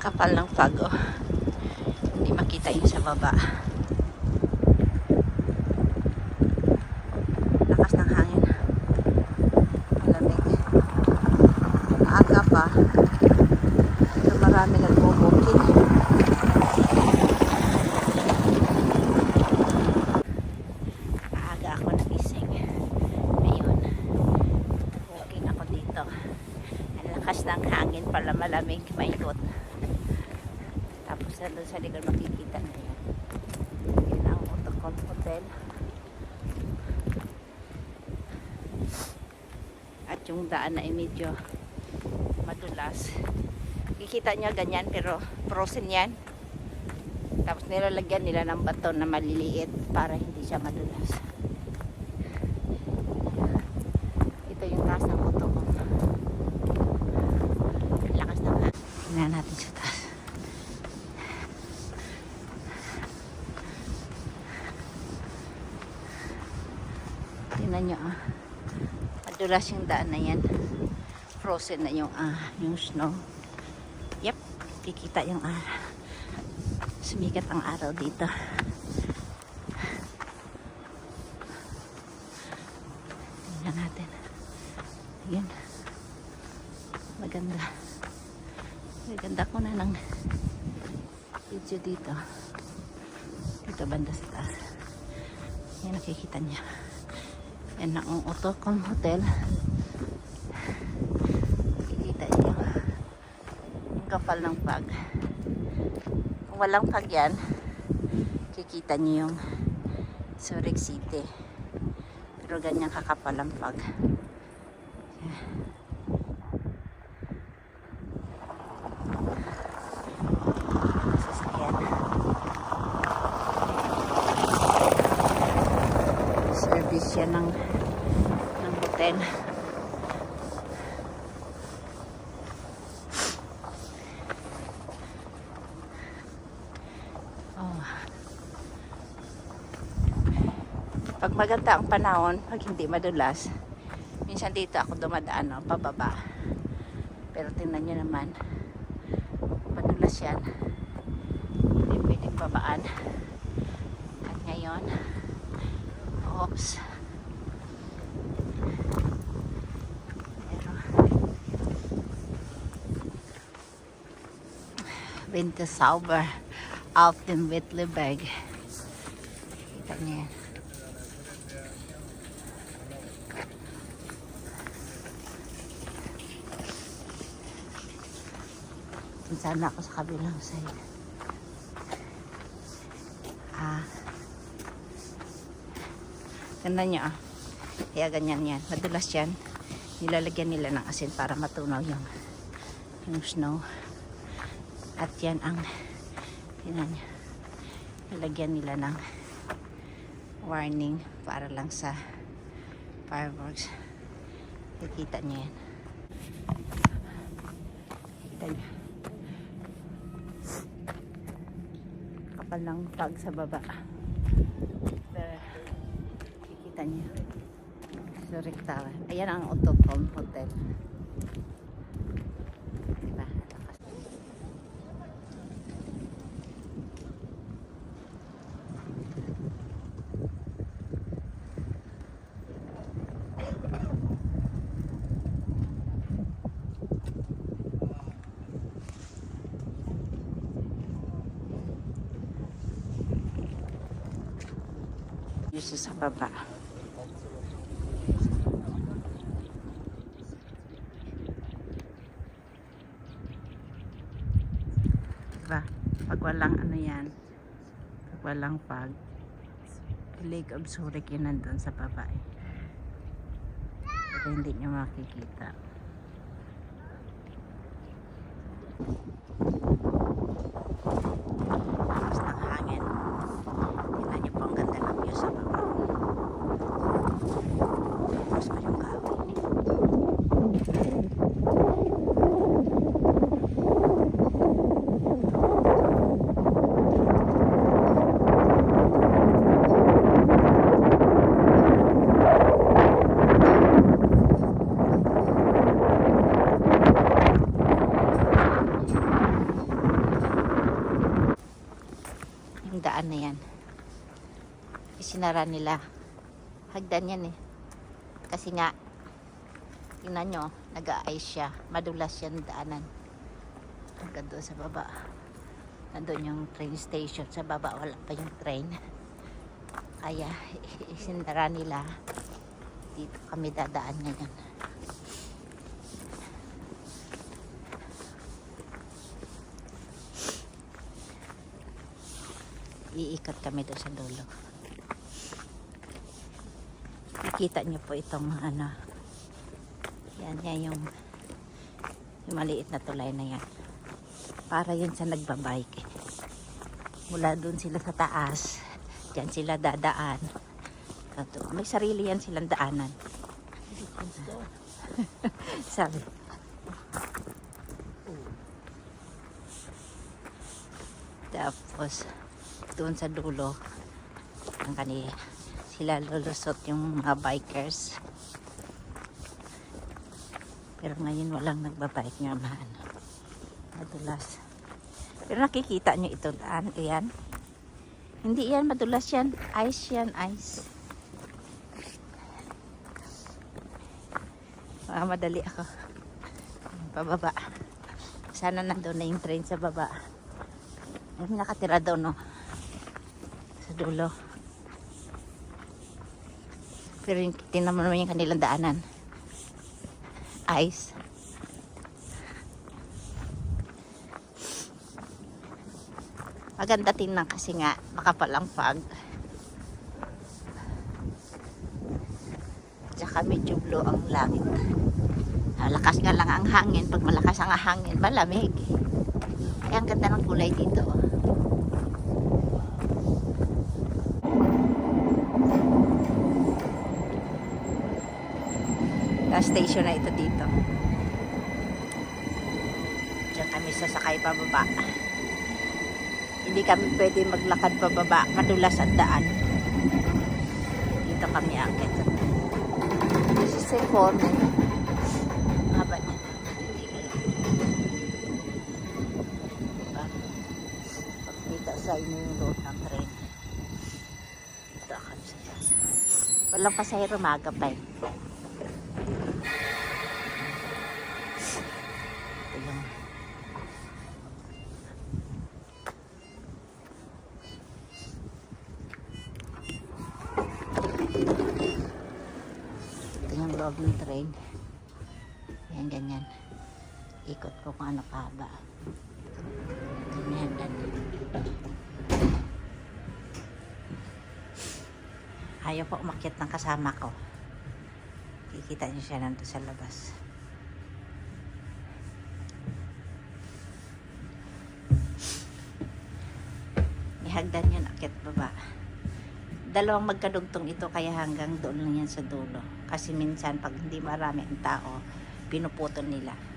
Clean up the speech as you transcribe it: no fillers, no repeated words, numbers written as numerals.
kapal ng fog, oh. Hindi makita yung sa baba. Lakas ng hangin. Malamig. Aga pa. So marami nagbo-booking. Maaga ako nagising. Ngayon, booking ako dito. Ang lakas ng hangin pala, malamig, maikot. Tapos doon sa likod makikita na yan. Yun ang Otocon Hotel. At yung daan na ay medyo madulas. Kikita nyo ganyan pero frozen yan. Tapos nilalagyan nila ng bato na maliliit para hindi siya madulas. Ito yung taas ng Otocon. Lakas na nga. Tingnan natin sa taas. Tingnan nyo, ah. Madulas yung daan na yan. Frozen na yung snow. Yep, kikita yung sumikat ang araw dito. Tingnan natin. Yun. Maganda. Maganda ko na ng video dito. Dito banda sa taas. Yan nakikita niya. Yan ang Otocon Hotel. Kikita niyo yung kapal ng fog. Kung walang fog yan, kikita niyo yung Zurich City. Pero ganyan kakapal ang fog. Sasakyan. Service yan ng hotel. Oh. Pag maganda ang panahon, pag hindi madulas, minsan dito ako dumadaan, no, pababa. Pero tingnan nyo naman, madulas yan. Hindi pwedeng babaan. At ngayon, oops. Winter Sauber auf dem Wittleberg. Kita niyo yan. Sana ako sa kabilang side. Ganda niya, ah. Kaya ganyan yan. Madulas yan. Nilalagyan nila ng asin para matunaw yung snow. At yan ang nilagyan nila ng warning para lang sa fireworks. Nakikita niyo yan. Nakikita niyo. Kapal ng fog sa baba. Pero nakikita niyo. Zurich Tower. Ayan ang Otocon Hotel. Diba? Dito sa baba. Diba? Pag walang ano yan, pag walang fog, Lake of Zurich yun nandun sa baba. Pero hindi nyo makikita. Tapos ng hangin. Tingnan nyo po ang ganda ng view sa baba. Tapos ko yung kahoy. daan na yan. Isinara nila. Hagdan yan eh. Kasi nga, tingnan nyo, nag-a-ice siya. Madulas yan daanan. Hanggang doon sa baba. Nandun yung train station. Sa baba, wala pa yung train. Kaya, isinara nila. Dito kami dadaan ngayon. Iikot kami doon sa dulo. Nakita nyo po itong ano. Yan yung maliit na tulay na yan. Para yun sa nagbabike. Mula doon sila sa taas. Diyan sila dadaan. May sarili yan silang daanan. Sabi. Tapos, doon sa dulo, ang kanila, sila lulusot yung mga bikers. Pero ngayon walang nagbabike nga maano. Madulas. Pero nakikita nyo itong daan. Ayan. Hindi yan madulas yan. Ice yan. Ice. Madali ako. Pababa. Sana nandun na yung train sa baba. Ay, nakatira daw no. Sa dulo. Pero yung tingnan mo naman yung kanilang daanan. Ice. Maganda tingnan kasi nga makapalang fog. Tsaka medyo blue ang langit. Lakas nga lang ang hangin. Pag malakas ang hangin, malamig. Kaya ang ganda ng kulay dito. Gas station na ito dito. Diyan kami sasakay pababa. Hindi kami pwede maglakad pababa. Madulas ang daan. Dito kami akit. This is a phone. Haba niya. Pagkita sa inyo yung road ng train. Dito kami sa casa. Walang pasahero, maaga pa eh. Ito yung loob ng train. Yan, ganyan. Ikot ko kung ano kahaba. Ganyan, ganyan. Ayaw po umakyat ng kasama ko. Kikita niyo siya nandun sa labas. May hagdan yan, akyat baba. Dalawang magkadugtong ito kaya hanggang doon lang yan sa dulo. Kasi minsan pag hindi marami ang tao, pinuputol nila.